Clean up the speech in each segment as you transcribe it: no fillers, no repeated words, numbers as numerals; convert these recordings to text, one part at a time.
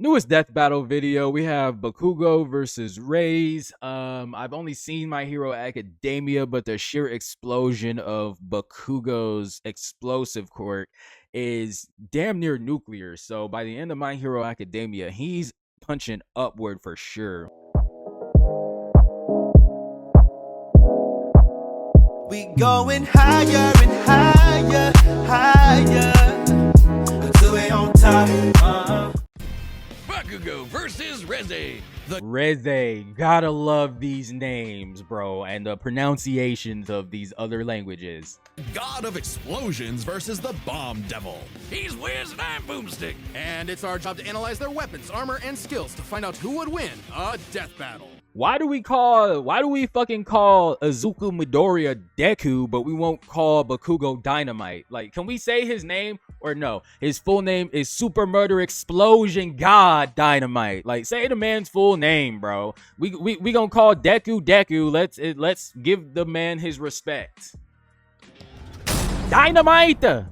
Newest death battle video, we have Bakugo versus Reze. I've only seen My Hero Academia, but the sheer explosion of Bakugo's explosive quirk is damn near nuclear. So by the end of My Hero Academia, he's punching upward for sure. We going higher and higher, higher, until we on top. Bakugo versus Reze. Reze, gotta love these names, bro, and the pronunciations of these other languages. God of Explosions versus the Bomb Devil. He's Wiz and I'm Boomstick. And it's our job to analyze their weapons, armor, and skills to find out who would win a death battle. Why do we fucking call Izuku Midoriya Deku, but we won't call Bakugo Dynamite? Like, can we say his name or no? His full name is Super Murder Explosion God Dynamite. Like, say the man's full name, bro. We gonna call Deku Deku. Let's give the man his respect. Dynamite.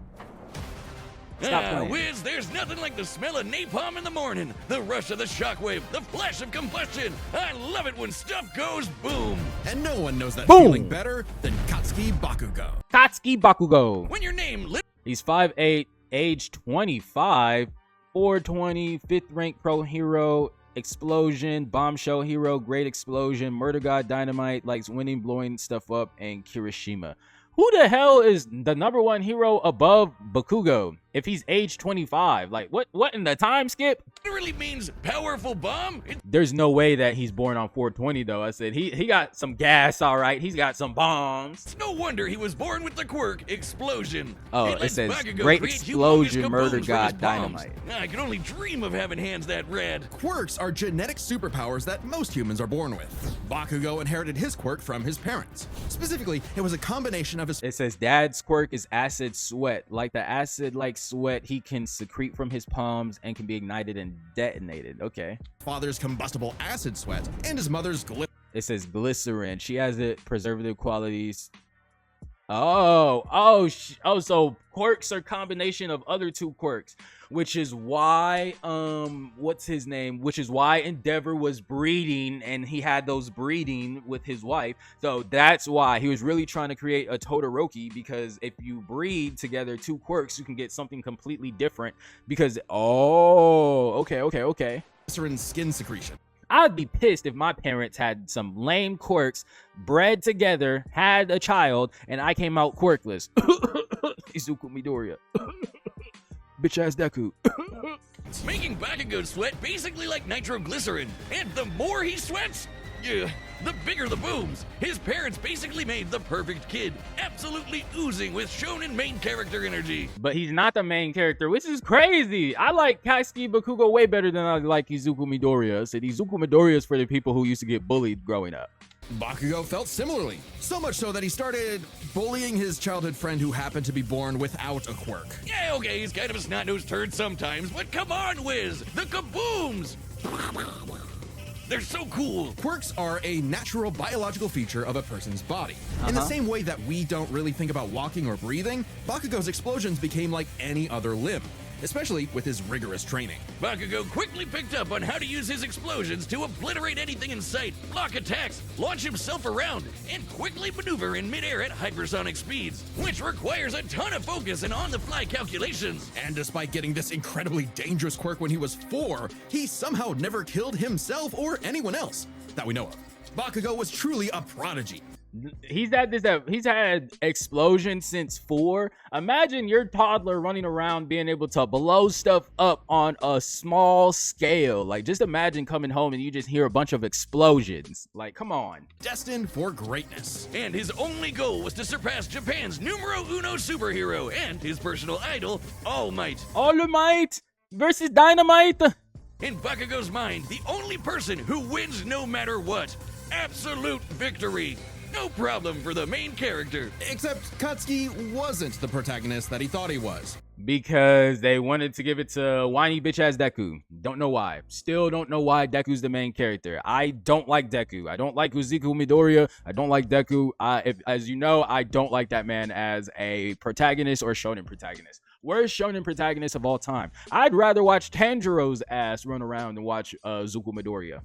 Wiz, there's nothing like the smell of napalm in the morning, the rush of the shockwave, the flash of combustion. I love it when stuff goes boom. And no one knows that Boom. feeling better than Katsuki Bakugo. Katsuki Bakugo. When your name He's 5'8", age 25, 420, 5th rank pro hero, explosion, bombshell hero, great explosion, murder god Dynamite, likes winning, blowing stuff up, and Kirishima. Who the hell is the number one hero above Bakugo if he's age 25? Like, what in the time skip? literally means powerful bomb. There's no way that he's born on 420 though. I said he got some gas, all right. He's got some bombs. It's no wonder he was born with the quirk explosion. Oh, it says great explosion, murder god Dynamite. I can only dream of having hands that red. Quirks are genetic superpowers that most humans are born with. Bakugo inherited his quirk from his parents. Specifically, it was a combination of his... It says dad's quirk is acid sweat. Like the acid-like sweat he can secrete from his palms and can be ignited and detonated. Okay. Father's combustible acid sweat and his mother's It says glycerin. She has it preservative qualities. So quirks are combination of other two quirks, which is why what's his name? Which is why Endeavor was breeding and he had those breeding with his wife. So that's why he was really trying to create a Todoroki, because if you breed together two quirks, you can get something completely different. Because okay. glycerin skin secretion. I'd be pissed if my parents had some lame quirks, bred together, had a child, and I came out quirkless. Izuku Midoriya. Bitch ass Deku. Making Bakugo sweat basically like nitroglycerin, and the more he sweats, the bigger the booms. His parents basically made the perfect kid, absolutely oozing with shonen main character energy. But he's not the main character, which is crazy. I like Katsuki Bakugo way better than I like Izuku Midoriya. I said Izuku Midoriya is for the people who used to get bullied growing up. Bakugo felt similarly, so much so that he started bullying his childhood friend who happened to be born without a quirk. Yeah, okay, he's kind of a snot-nosed turd sometimes, but come on, Wiz, the kabooms! They're so cool. Quirks are a natural biological feature of a person's body. In the same way that we don't really think about walking or breathing, Bakugo's explosions became like any other limb, especially with his rigorous training. Bakugo quickly picked up on how to use his explosions to obliterate anything in sight, block attacks, launch himself around, and quickly maneuver in midair at hypersonic speeds, which requires a ton of focus and on-the-fly calculations. And despite getting this incredibly dangerous quirk when he was 4, he somehow never killed himself or anyone else that we know of. Bakugo was truly a prodigy. He's had explosions since 4. Imagine your toddler running around being able to blow stuff up on a small scale. Like, just imagine coming home and you just hear a bunch of explosions. Like, come on. Destined for greatness. And his only goal was to surpass Japan's numero uno superhero and his personal idol, All Might. All Might versus Dynamite. In Bakugo's mind, the only person who wins no matter what. Absolute victory. No problem for the main character. Except Katsuki wasn't the protagonist that he thought he was. Because they wanted to give it to whiny bitch ass Deku. Don't know why. Still don't know why Deku's the main character. I don't like Deku. I don't like Izuku Midoriya. I don't like Deku. As you know, I don't like that man as a protagonist or shonen protagonist. Worst shonen protagonist of all time. I'd rather watch Tanjiro's ass run around than watch Zuko Midoriya.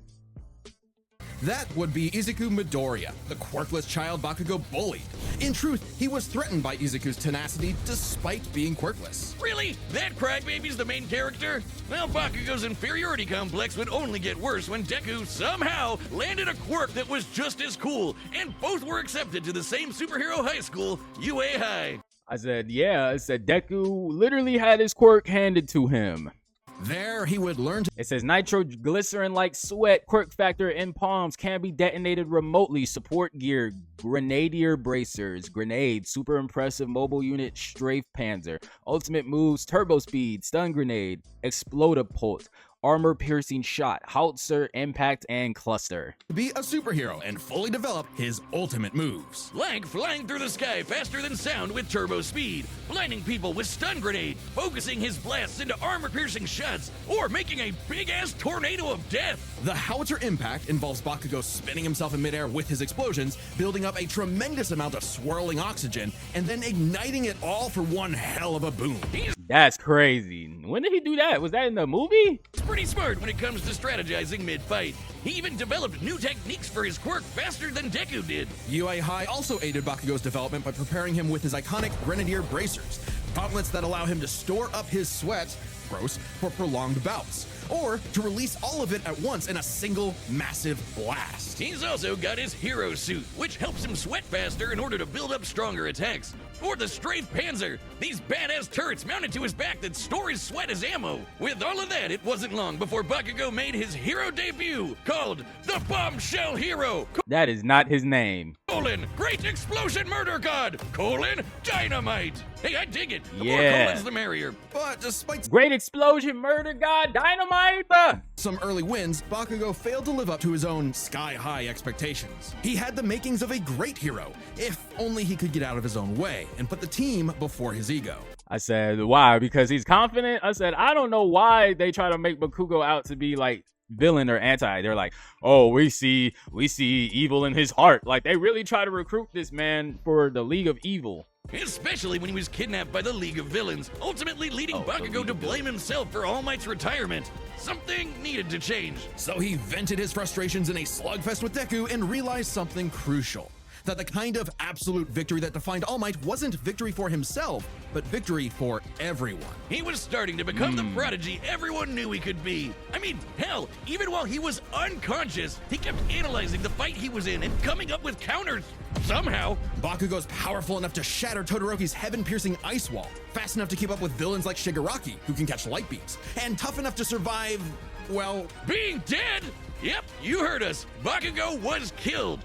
That would be Izuku Midoriya, the quirkless child Bakugo bullied. In truth, he was threatened by Izuku's tenacity despite being quirkless. Really? That crybaby's the main character? Well, Bakugo's inferiority complex would only get worse when Deku somehow landed a quirk that was just as cool, and both were accepted to the same superhero high school, UA High. I said, yeah, I said Deku literally had his quirk handed to him. There, he would learn to. It says nitroglycerin like sweat, quirk factor in palms, can be detonated remotely, support gear, grenadier bracers, grenade, super impressive mobile unit, strafe panzer, ultimate moves, turbo speed, stun grenade, explodapult, armor piercing shot, howitzer, impact, and cluster. Be a superhero and fully develop his ultimate moves. Like flying through the sky faster than sound with turbo speed, blinding people with stun grenade, focusing his blasts into armor-piercing shots, or making a big-ass tornado of death. The howitzer impact involves Bakugo spinning himself in midair with his explosions, building up a tremendous amount of swirling oxygen, and then igniting it all for one hell of a boom. That's crazy. When did he do that? Was that in the movie? He's pretty smart when it comes to strategizing mid-fight. He even developed new techniques for his quirk faster than Deku did. UA High also aided Bakugo's development by preparing him with his iconic Grenadier bracers, gauntlets that allow him to store up his sweat, gross, for prolonged bouts, or to release all of it at once in a single massive blast. He's also got his hero suit, which helps him sweat faster in order to build up stronger attacks. Or the strafe panzer, these badass turrets mounted to his back that store his sweat as ammo. With all of that, it wasn't long before Bakugo made his hero debut, called the Bombshell Hero, That is not his name. Great Explosion Murder God, Dynamite. Hey, I dig it. The more Yeah. colons, the merrier. But despite Great explosion, murder god, dynamite. some early wins, Bakugo failed to live up to his own sky-high expectations. He had the makings of a great hero, if only he could get out of his own way and put the team before his ego. I said, why? Because he's confident? I said, I don't know why they try to make Bakugo out to be like villain or anti. They're like, oh, we see evil in his heart. Like, they really try to recruit this man for the League of Evil. Especially when he was kidnapped by the League of Villains, ultimately leading Bakugo to blame himself for All Might's retirement. Something needed to change. So he vented his frustrations in a slugfest with Deku and realized something crucial. That the kind of absolute victory that defined All Might wasn't victory for himself, but victory for everyone. He was starting to become the prodigy everyone knew he could be. I mean, hell, even while he was unconscious, he kept analyzing the fight he was in and coming up with counters. Somehow, Bakugo's powerful enough to shatter Todoroki's heaven-piercing ice wall, fast enough to keep up with villains like Shigaraki, who can catch light beams, and tough enough to survive, well, being dead? Yep, you heard us. Bakugo was killed.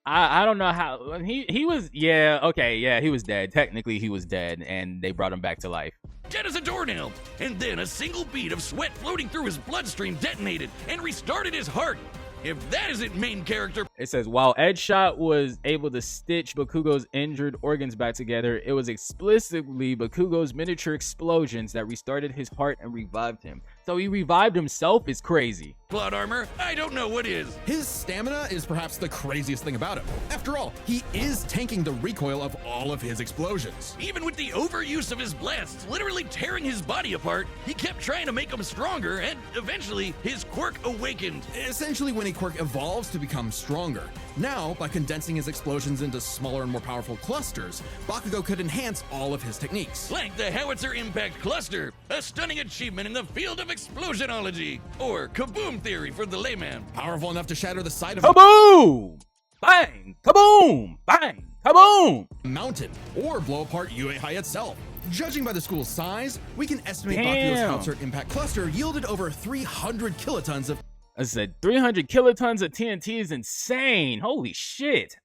I don't know how he was. Yeah, okay, yeah, he was dead. Technically, he was dead, and they brought him back to life. Dead as a doornail. And then a single bead of sweat floating through his bloodstream detonated and restarted his heart. If that isn't main character. It says, while Edgeshot was able to stitch Bakugo's injured organs back together, it was explicitly Bakugo's miniature explosions that restarted his heart and revived him. So he revived himself is crazy. Plot armor? I don't know what is. his stamina is perhaps the craziest thing about him. After all, he is tanking the recoil of all of his explosions. Even with the overuse of his blasts literally tearing his body apart, he kept trying to make him stronger, and eventually his quirk awakened. Essentially, when a quirk evolves to become stronger. Now, by condensing his explosions into smaller and more powerful clusters, Bakugo could enhance all of his techniques. Like the Howitzer Impact Cluster, a stunning achievement in the field of explosionology, or kaboom theory for the layman. Powerful enough to shatter the side of Kaboom! Bang! Kaboom! Bang! Kaboom! a mountain, or blow apart UA High itself. Judging by the school's size, we can estimate Damn. Bakugo's Howitzer Impact Cluster yielded over 300 kilotons of I said 300 kilotons of TNT is insane. Holy shit.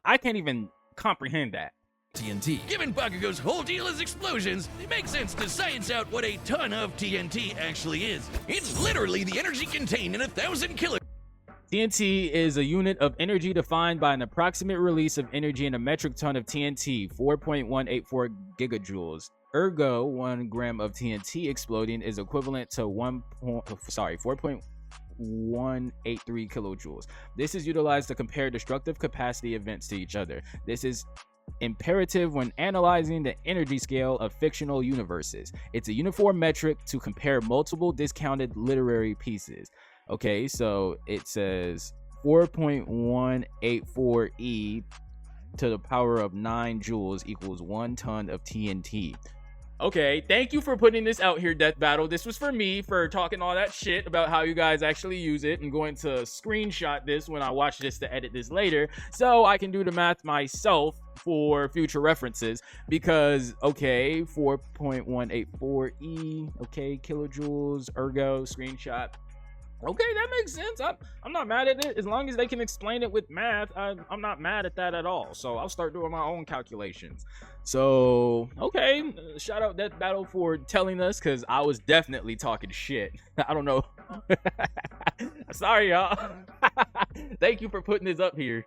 I can't even comprehend that. TNT. Given Bakugo's whole deal is explosions, it makes sense to science out what a ton of TNT actually is. It's literally the energy contained in 1,000 kilograms. TNT is a unit of energy defined by an approximate release of energy in a metric ton of TNT, 4.184 gigajoules. Ergo, 1 gram of TNT exploding is equivalent to 4.183 kilojoules. This is utilized to compare destructive capacity events to each other. This is imperative when analyzing the energy scale of fictional universes. It's a uniform metric to compare multiple discounted literary pieces. Okay, so it says 4.184 E to the power of 9 joules equals 1 ton of TNT. Okay, thank you for putting this out here, Death Battle. This was for me, for talking all that shit about how you guys actually use it. I'm going to screenshot this when I watch this to edit this later, so I can do the math myself for future references. Because, okay, 4.184 E, okay, kilojoules, ergo, screenshot. Okay, that makes sense. I'm not mad at it. As long as they can explain it with math, I'm not mad at that at all. So I'll start doing my own calculations. So, okay, shout out Death Battle for telling us, because I was definitely talking shit. I don't know. Sorry, y'all. Thank you for putting this up here.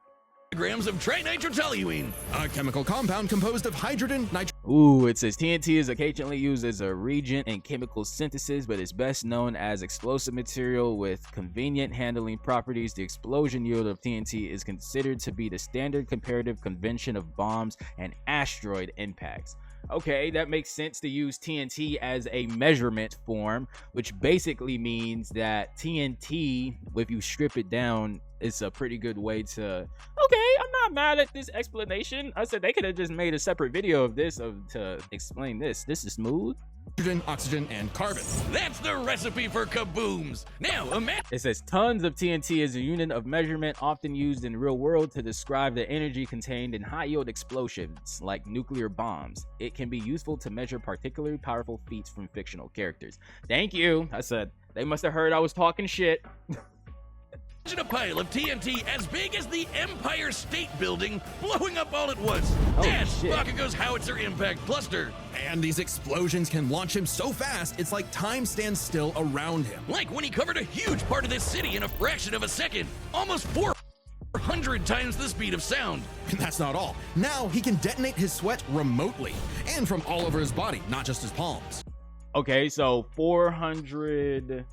Grams of trinitrotoluene, a chemical compound composed of hydrogen, nitrogen. Ooh, it says TNT is occasionally used as a reagent in chemical synthesis, but is best known as explosive material with convenient handling properties. The explosion yield of TNT is considered to be the standard comparative convention of bombs and asteroid impacts. Okay, that makes sense to use TNT as a measurement form, which basically means that TNT, if you strip it down, is a pretty good way to... Okay, I'm not mad at this explanation. I said they could have just made a separate video of this to explain this. This is smooth. Hydrogen, oxygen, and carbon. That's the recipe for kabooms. Now, imagine... It says tons of TNT is a unit of measurement often used in real world to describe the energy contained in high-yield explosions like nuclear bombs. It can be useful to measure particularly powerful feats from fictional characters. Thank you. I said they must have heard I was talking shit. Imagine a pile of TNT as big as the Empire State Building blowing up all at once. That's shit. Bakugo's howitzer impact cluster. And these explosions can launch him so fast, it's like time stands still around him. Like when he covered a huge part of this city in a fraction of a second. Almost 400 times the speed of sound. And that's not all. Now he can detonate his sweat remotely and from all over his body, not just his palms. Okay, so 400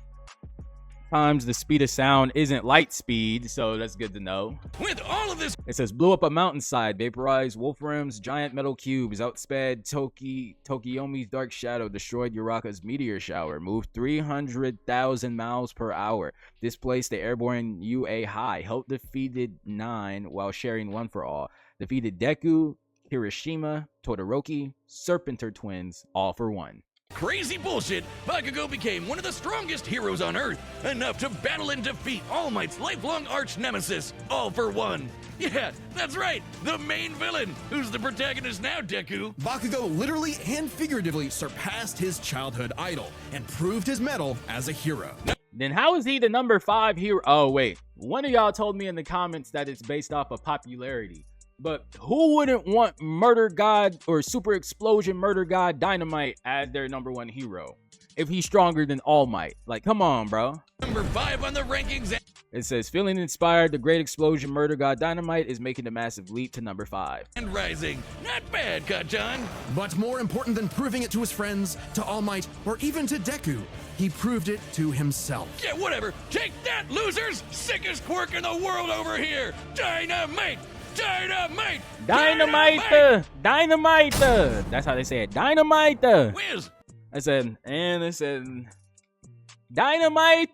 times the speed of sound isn't light speed, so that's good to know. With all of this, it says blew up a mountainside, vaporized wolframs, giant metal cubes, outsped Tokiomi's dark shadow, destroyed Uraka's meteor shower, moved 300,000 miles per hour, displaced the airborne UA high, helped defeated 9 while sharing 1 for all, defeated Deku, Kirishima, Todoroki, Serpenter twins, all for 1. crazy bullshit, Bakugo became one of the strongest heroes on Earth, enough to battle and defeat All Might's lifelong arch nemesis, All for One. Yeah, that's right, the main villain, who's the protagonist now, Deku. Bakugo literally and figuratively surpassed his childhood idol and proved his mettle as a hero. Then how is he the number 5 hero? Oh, wait. One of y'all told me in the comments that it's based off of popularity. But who wouldn't want Murder God or Super Explosion Murder God Dynamite as their number 1 hero if he's stronger than All Might? Like, come on, bro. Number 5 on the rankings. It says, feeling inspired, the Great Explosion Murder God Dynamite is making a massive leap to number 5. And rising. Not bad, Kachan. But more important than proving it to his friends, to All Might, or even to Deku, he proved it to himself. Yeah, whatever. Take that, losers! Sickest quirk in the world over here! Dynamite! Dynamite! Dynamite! Dynamite! That's how they say it. Dynamite! Whiz! I said, and I said, Dynamite!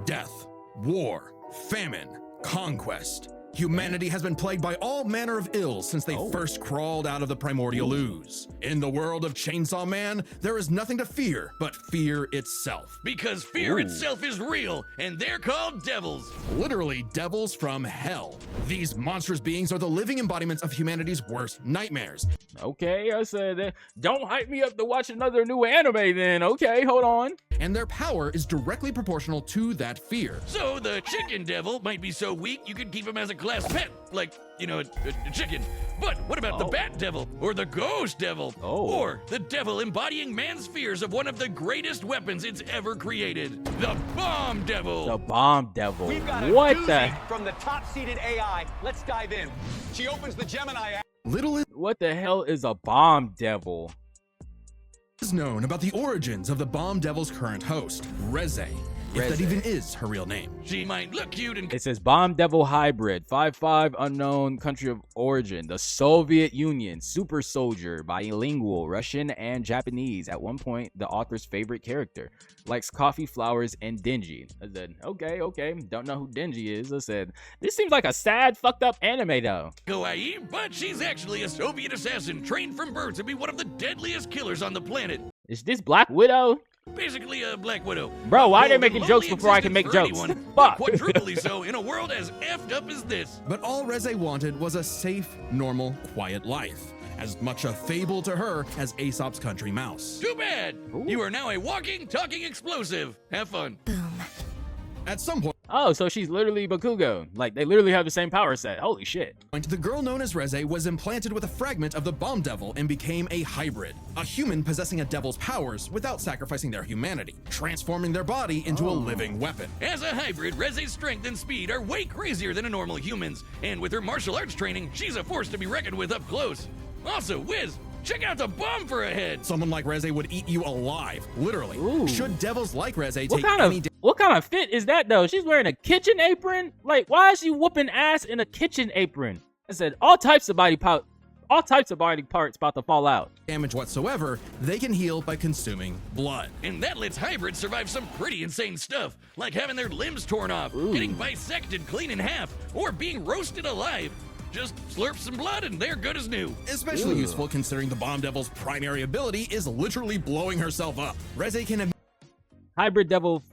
Death, war, famine, conquest. Humanity has been plagued by all manner of ills since they first crawled out of the primordial ooze. In the world of Chainsaw Man, there is nothing to fear but fear itself. Because fear itself is real, and they're called devils. Literally devils from hell. These monstrous beings are the living embodiments of humanity's worst nightmares. Okay, I said, don't hype me up to watch another new anime then. Okay, hold on. And their power is directly proportional to that fear. So the chicken devil might be so weak you could keep him as a class pet, like, you know, a chicken. But what about the bat devil, or the ghost devil, or the devil embodying man's fears of one of the greatest weapons it's ever created, the bomb devil? The bomb devil. We've got a What doozy the? from the top-seeded AI. Let's dive in. She opens the Gemini app. Little What the hell is a bomb devil? is known about the origins of the Bomb Devil's current host, Reze. if that Reze. even is her real name. She might look cute and It says Bomb Devil Hybrid, 5'5", unknown country of origin, the Soviet Union, super soldier, bilingual, Russian and Japanese. At one point, the author's favorite character. Likes coffee, flowers, and Denji. I said, okay. Don't know who Denji is. I said, this seems like a sad, fucked up anime though. kawaii, but she's actually a Soviet assassin trained from birth to be one of the deadliest killers on the planet. Is this Black Widow? Basically a Black Widow. Bro, why are they A making lonely jokes before I can make existence jokes? for anyone, but Fuck. quadruply so in a world as effed up as this. But all Reze wanted was a safe, normal, quiet life. As much a fable to her as Aesop's country mouse. Too bad. You are now a walking, talking explosive. Have fun. At some point, Oh, so she's literally Bakugo. Like, they literally have the same power set. Holy shit. the girl known as Reze was implanted with a fragment of the Bomb Devil and became a hybrid, a human possessing a devil's powers without sacrificing their humanity, transforming their body into a living weapon. As a hybrid, Reze's strength and speed are way crazier than a normal human's, and with her martial arts training, she's a force to be reckoned with up close. Also, Wiz, check out the bomb for a head. Someone like Reze would eat you alive, literally. Ooh. Should devils like Reze What take kind any of fit is that though? She's wearing a kitchen apron? Like, why is she whooping ass in a kitchen apron? I said all types of body parts about to fall out. damage whatsoever, they can heal by consuming blood. And that lets hybrids survive some pretty insane stuff, like having their limbs torn off, getting bisected clean in half, or being roasted alive. Just slurp some blood and they're good as new. Especially useful considering the Bomb Devil's primary ability is literally blowing herself up. Reze can Hybrid Devil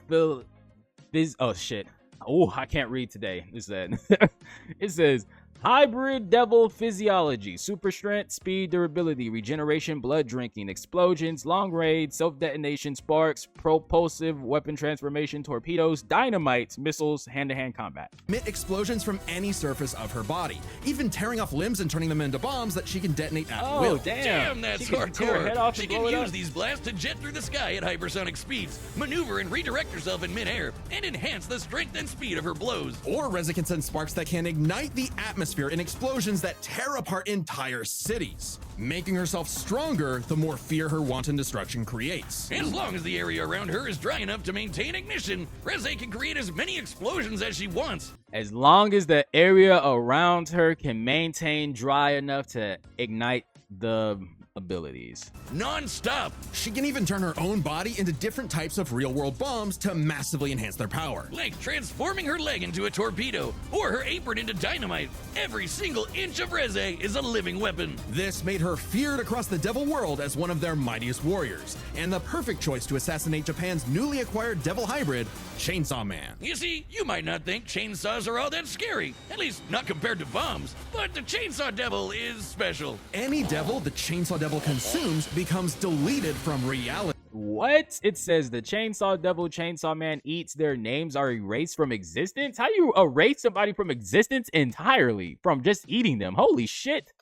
oh shit. Oh, I can't read today. It says Hybrid Devil Physiology, super strength, speed, durability, regeneration, blood drinking, explosions, long range, self-detonation, sparks, propulsive, weapon transformation, torpedoes, dynamites, missiles, hand-to-hand combat. emit explosions from any surface of her body, even tearing off limbs and turning them into bombs that she can detonate at Oh, will. Damn, that's She can tear her head hardcore. off She and can blow it use up. these blasts to jet through the sky at hypersonic speeds, maneuver and redirect herself in midair, and enhance the strength and speed of her blows. Or Reze can send sparks that can ignite the atmosphere in explosions that tear apart entire cities. Making herself stronger, the more fear her wanton destruction creates. As long as the area around her is dry enough to maintain ignition, Reze can create as many explosions as she wants. As long as the area around her can maintain dry enough to ignite the abilities. Non-stop. She can even turn her own body into different types of real-world bombs to massively enhance their power. Like transforming her leg into a torpedo or her apron into dynamite. Every single inch of Reze is a living weapon. This made her feared across the devil world as one of their mightiest warriors, and the perfect choice to assassinate Japan's newly acquired devil hybrid, Chainsaw Man. You see, you might not think chainsaws are all that scary, at least not compared to bombs, but the Chainsaw Devil is special. Any devil the Chainsaw Devil consumes becomes deleted from reality. What? It says the Chainsaw Devil, Chainsaw Man eats, their names are erased from existence? How do you erase somebody from existence entirely from just eating them? Holy shit.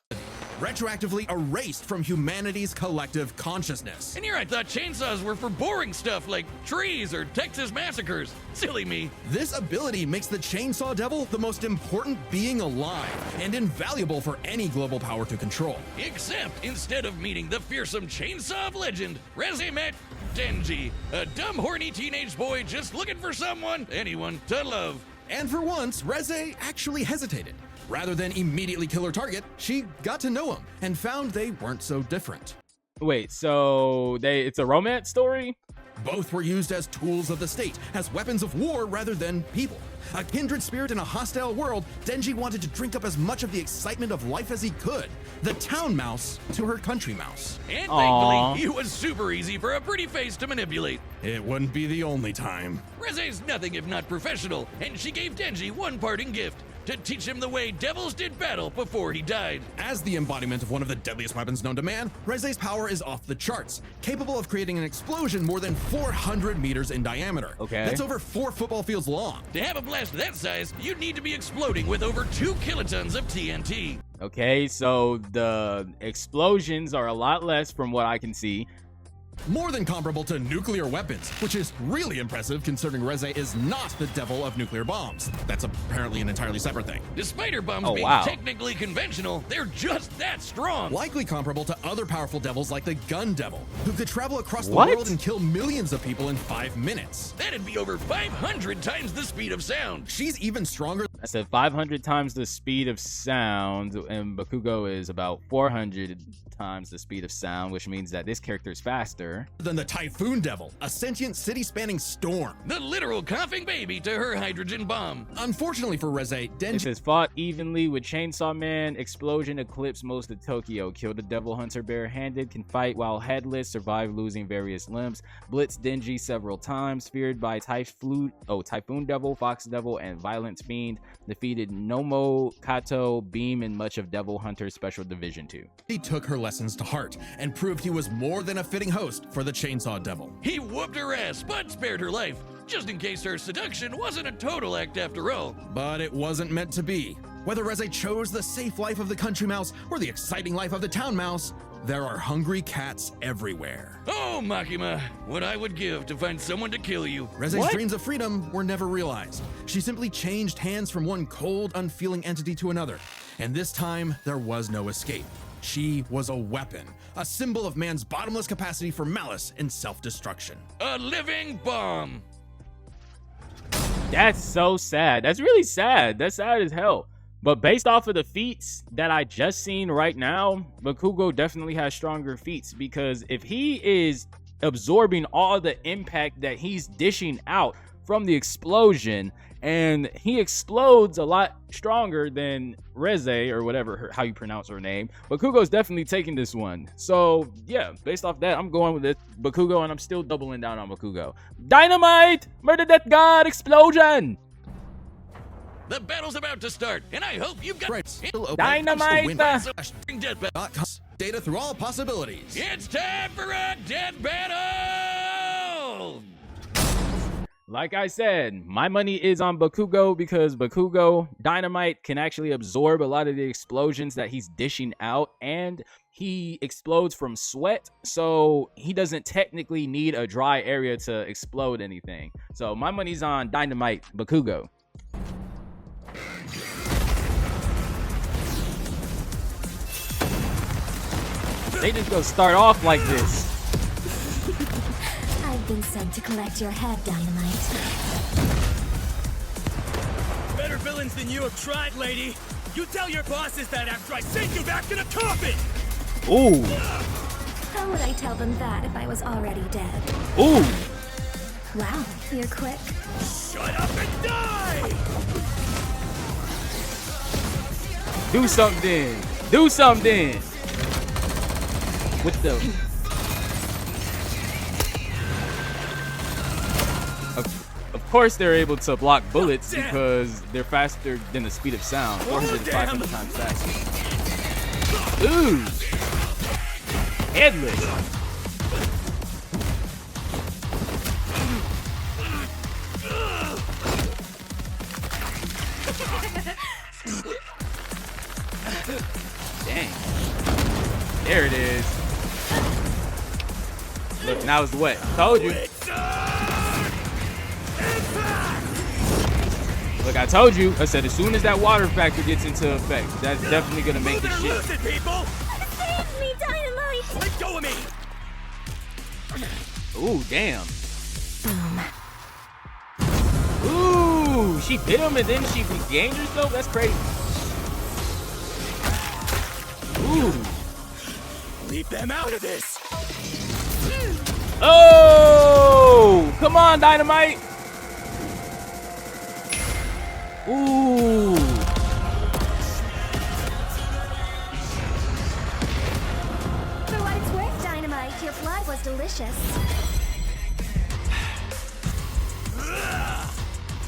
Retroactively erased from humanity's collective consciousness. And here I thought chainsaws were for boring stuff like trees or Texas massacres. Silly me. This ability makes the Chainsaw Devil the most important being alive and invaluable for any global power to control. Except instead of meeting the fearsome chainsaw of legend, Reze met Denji, a dumb, horny teenage boy just looking for anyone to love. And for once, Reze actually hesitated. Rather than immediately kill her target, she got to know him and found they weren't so different. Wait, so it's a romance story? Both were used as tools of the state, as weapons of war rather than people. A kindred spirit in a hostile world, Denji wanted to drink up as much of the excitement of life as he could. The town mouse to her country mouse. And Aw. thankfully, he was super easy for a pretty face to manipulate. It wouldn't be the only time. Reze's nothing if not professional, and she gave Denji one parting gift. To teach him the way devils did battle before he died. As the embodiment of one of the deadliest weapons known to man, Reze's power is off the charts, capable of creating an explosion more than 400 meters in diameter. Okay. That's over 4 football fields long. To have a blast that size, you'd need to be exploding with over 2 kilotons of TNT. Okay, so the explosions are a lot less from what I can see. More than comparable to nuclear weapons, which is really impressive considering Reze is not the devil of nuclear bombs. That's apparently an entirely separate thing. Despite her bombs Oh, being wow. technically conventional, they're just that strong. Likely comparable to other powerful devils like the Gun Devil, who could travel across the What? world and kill millions of people in 5 minutes. That'd be over 500 times the speed of sound. She's even stronger I said 500 times the speed of sound, and Bakugo is about 400 times the speed of sound, which means that this character is faster. than the Typhoon Devil, a sentient city-spanning storm. The literal coughing baby to her hydrogen bomb. Unfortunately for Reze, It Denji says fought evenly with Chainsaw Man. Explosion eclipsed most of Tokyo. Killed a devil hunter barehanded. Can fight while headless. Survive losing various limbs. Blitzed Denji several times. Feared by Typhoon Devil, Fox Devil, and Violence Fiend. Defeated Nomo, Kato, Beam, and much of Devil Hunter Special Division 2. took her lessons to heart and proved he was more than a fitting host for the Chainsaw Devil. He whooped her ass, but spared her life, just in case her seduction wasn't a total act after all. But it wasn't meant to be. Whether Reze chose the safe life of the country mouse or the exciting life of the town mouse, there are hungry cats everywhere. Oh, Makima, what I would give to find someone to kill you. Reze's dreams of freedom were never realized. She simply changed hands from one cold, unfeeling entity to another. And this time, there was no escape. She was a weapon, a symbol of man's bottomless capacity for malice and self-destruction. A living bomb. That's so sad. That's really sad. That's sad as hell. But based off of the feats that I just seen right now, Bakugo definitely has stronger feats, because if he is absorbing all the impact that he's dishing out from the explosion, and he explodes a lot stronger than Reze, or whatever, how you pronounce her name, Bakugo's definitely taking this one. So yeah, based off that, I'm going with it, Bakugo, and I'm still doubling down on Bakugo. Dynamite! Murder Death God Explosion! The battle's about to start, and I hope you've got Dynamite! Data through all possibilities. It's time for a death battle! Like I said, my money is on Bakugo, because Bakugo, Dynamite, can actually absorb a lot of the explosions that he's dishing out, and he explodes from sweat, so he doesn't technically need a dry area to explode anything. So my money's on Dynamite Bakugo. They just go start off like this. I've been sent to collect your head, Dynamite. Better villains than you have tried, lady. You tell your bosses that after I sink you back in a coffin! Ooh. How would I tell them that if I was already dead? Ooh. Wow, you're quick. Shut up and die! Do something. Do something. With the... Of course they're able to block bullets because they're faster than the speed of sound. 400 to 500 times faster. Ooh. Headless. Dang. There it is. Look, now it's wet. Told you. Look, I told you. I said as soon as that water factor gets into effect, that's definitely gonna make this shit. Lose it, people! Save me, Dynamite! Let go of me! Ooh, damn. Ooh, she bit him and then she regained herself? That's crazy. Ooh. Leave them out of this! Oh! Come on, Dynamite! Ooh. For what it's worth, Dynamite, your blood was delicious.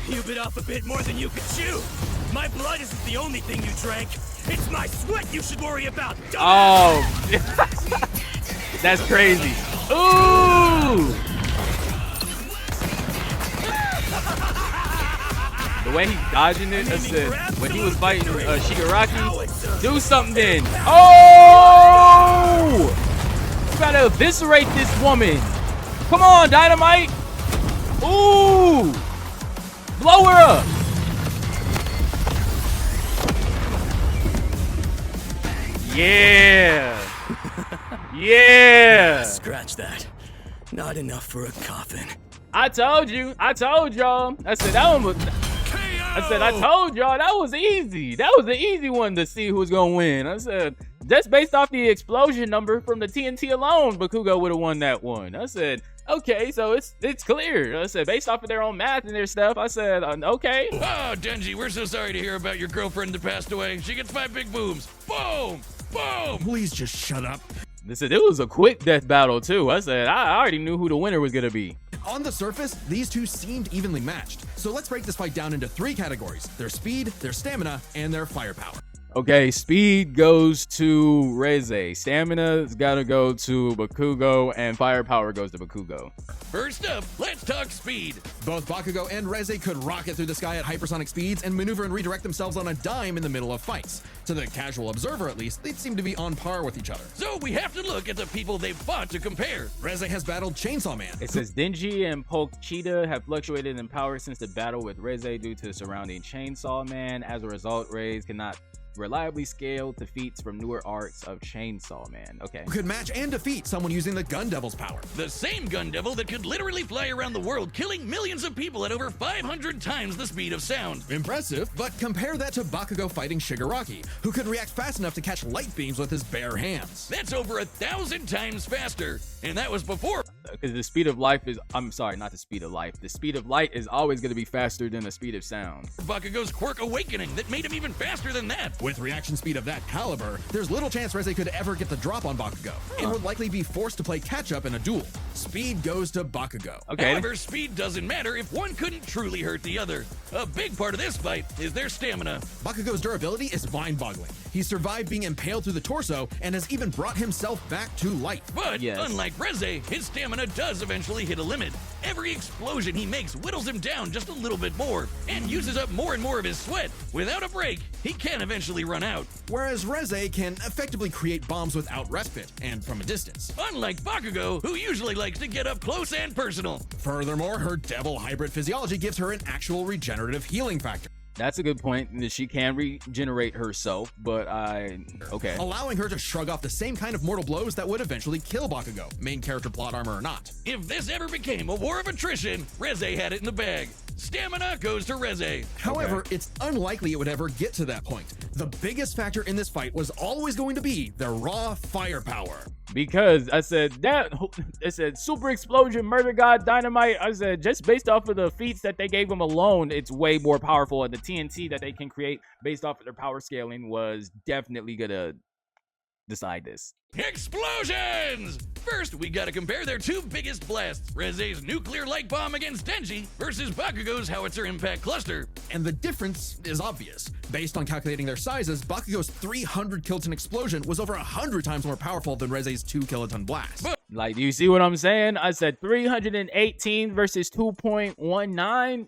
You bit off a bit more than you could chew! My blood isn't the only thing you drank! It's my sweat you should worry about! Oh. That's crazy. Ooh! The way he's dodging it, I said, when he was fighting Shigaraki, do something then. Oh! You gotta eviscerate this woman. Come on, Dynamite. Ooh. Blow her up. Yeah. Yeah. Scratch that. Not enough for a coffin. I told you. I told y'all. I said that one was. I told y'all that was easy. That was an easy one to see who's gonna win. I said, just based off the explosion number from the TNT alone, Bakugo would have won that one. I said, okay, so it's clear. I said, based off of their own math and their stuff, I said, okay. Oh, Denji, we're so sorry to hear about your girlfriend that passed away. She gets 5 big boobs. Boom! Boom! Please just shut up. They said it was a quick death battle too. I said, I already knew who the winner was gonna be. On the surface, these two seemed evenly matched. So let's break this fight down into 3 categories: their speed, their stamina, and their firepower. Okay, speed goes to Reze, stamina's gotta go to Bakugo, and firepower goes to Bakugo. First up, let's talk speed. Both Bakugo and Reze could rocket through the sky at hypersonic speeds and maneuver and redirect themselves on a dime in the middle of fights. To the casual observer, at least, they seem to be on par with each other. So we have to look at the people they've fought to compare. Reze has battled Chainsaw Man. It says Denji and Polk Cheetah have fluctuated in power since the battle with Reze due to surrounding Chainsaw Man. As a result, Reze cannot reliably scale defeats from newer arcs of Chainsaw Man. Okay. Could match and defeat someone using the Gun Devil's power. The same Gun Devil that could literally fly around the world, killing millions of people at over 500 times the speed of sound. Impressive, but compare that to Bakugo fighting Shigaraki, who could react fast enough to catch light beams with his bare hands. That's over 1,000 times faster, and that was before. Because the speed of life is, I'm sorry, not the speed of life. The speed of light is always going to be faster than the speed of sound. Bakugo's quirk awakening that made him even faster than that. With reaction speed of that caliber, there's little chance Reze could ever get the drop on Bakugo, and would likely be forced to play catch-up in a duel. Speed goes to Bakugo. Okay. However, speed doesn't matter if one couldn't truly hurt the other. A big part of this fight is their stamina. Bakugo's durability is mind-boggling. He survived being impaled through the torso and has even brought himself back to life. But Yes. unlike Reze, his stamina does eventually hit a limit. Every explosion he makes whittles him down just a little bit more and uses up more and more of his sweat. Without a break, he can eventually run out. Whereas Reze can effectively create bombs without respite and from a distance. Unlike Bakugo, who usually likes to get up close and personal. Furthermore, her devil hybrid physiology gives her an actual regenerative healing factor, That's a good point. That she can regenerate herself, but okay. allowing her to shrug off the same kind of mortal blows that would eventually kill Bakugo, main character plot armor or not. If this ever became a war of attrition, Reze had it in the bag. Stamina goes to Reze. However, it's unlikely it would ever get to that point. The biggest factor in this fight was always going to be their raw firepower. Because I said super explosion, murder god, dynamite. I said just based off of the feats that they gave him alone, it's way more powerful. And the TNT that they can create based off of their power scaling was definitely gonna decide this. Explosions! First, we gotta compare their 2 biggest blasts. Reze's nuclear light bomb against Denji versus Bakugo's howitzer impact cluster. And the difference is obvious. Based on calculating their sizes, Bakugo's 300 kiloton explosion was over 100 times more powerful than Reze's 2 kiloton blast. Like, do you see what I'm saying? I said 318 versus 2.19.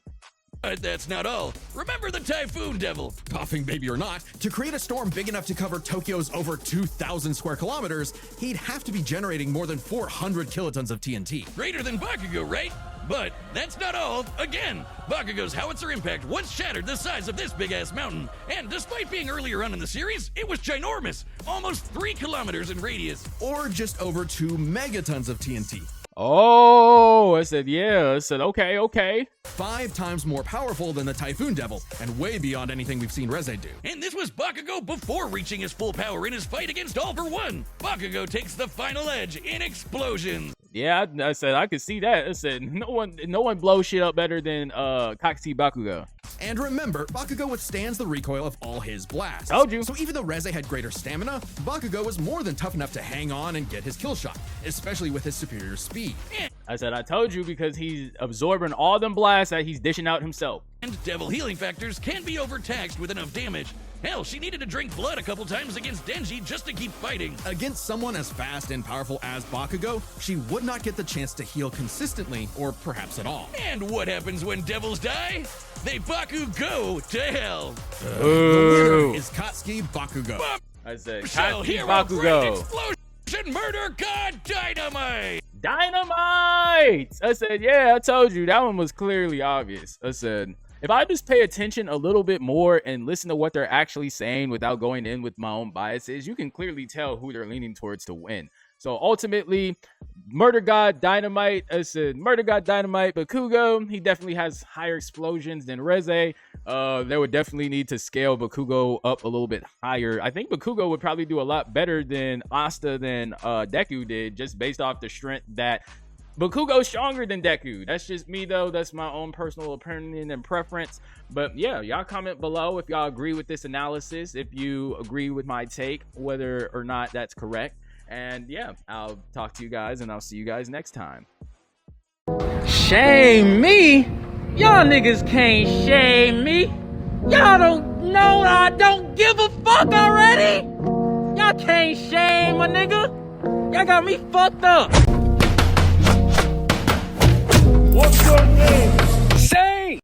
But that's not all. Remember the Typhoon Devil. Coughing baby or not, to create a storm big enough to cover Tokyo's over 2,000 square kilometers, he'd have to be generating more than 400 kilotons of TNT. Greater than Bakugo, right? But that's not all. Again, Bakugo's howitzer impact once shattered the size of this big-ass mountain. And despite being earlier on in the series, it was ginormous. Almost 3 kilometers in radius. Or just over 2 megatons of TNT. Oh, I said, yeah. I said, okay. 5 times more powerful than the Typhoon Devil, and way beyond anything we've seen Reze do. And this was Bakugo before reaching his full power in his fight against All for One. Bakugo takes the final edge in explosions. Yeah, I said I could see that. I said no one blows shit up better than Coxy Bakugo. And remember, Bakugo withstands the recoil of all his blasts. Told you. So even though Reze had greater stamina, Bakugo was more than tough enough to hang on and get his kill shot, especially with his superior speed. I said I told you because he's absorbing all them blasts that he's dishing out himself. And devil healing factors can be overtaxed with enough damage. Hell, she needed to drink blood a couple times against Denji just to keep fighting. Against someone as fast and powerful as Bakugo, she would not get the chance to heal consistently, or perhaps at all. And what happens when devils die? They Bakugo to hell. The winner is Katsuki Bakugo. I said Shall Katsuki hero grant Bakugo. explosion. Murder God Dynamite! Dynamite! I said, yeah, I told you. That one was clearly obvious. I said, if I just pay attention a little bit more and listen to what they're actually saying without going in with my own biases, you can clearly tell who they're leaning towards to win. So ultimately, Murder God Dynamite, I said, Murder God Dynamite, Bakugo, he definitely has higher explosions than Reze. They would definitely need to scale Bakugo up a little bit higher. I think Bakugo would probably do a lot better than Asta than Deku did, just based off the strength that Bakugo's stronger than Deku. That's just me, though. That's my own personal opinion and preference. But yeah, y'all comment below if y'all agree with this analysis, if you agree with my take, whether or not that's correct. And yeah, I'll talk to you guys, and I'll see you guys next time. Shame me? Y'all niggas can't shame me. Y'all don't know I don't give a fuck already. Y'all can't shame my nigga. Y'all got me fucked up. What's your name?